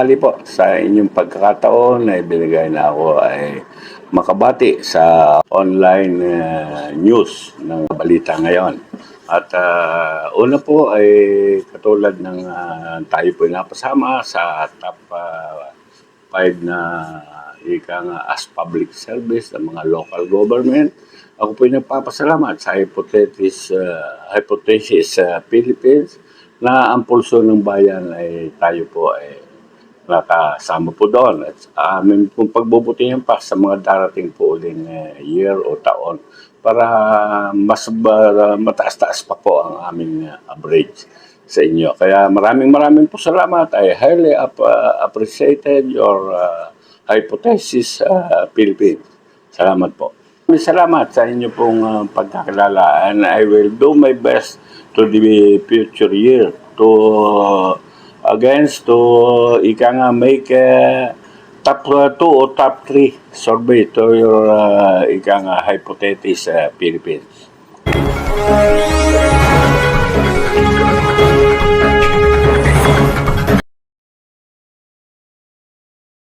tanghali po sa inyong pagkakataon na ibinigay na ako ay makabati sa online news ng balita ngayon. At una po ay katulad ng tayo po napasama sa top 5 na as public service ng mga local government. Ako po ay nagpapasalamat sa Hypothesis Philippines na ang pulso ng bayan ay tayo po ay nakasama po doon. At amin pong pagbubutihan pa sa mga darating po uling year o taon para mas mataas-taas pa po ang aming average sa inyo. Kaya maraming po salamat. I highly appreciated your Hypothesis Philippines. Salamat po. Salamat sa inyo pong pagkakilala, and I will do my best to the future year to make top 2 o top 3 survey to your Hypothesis Philippines.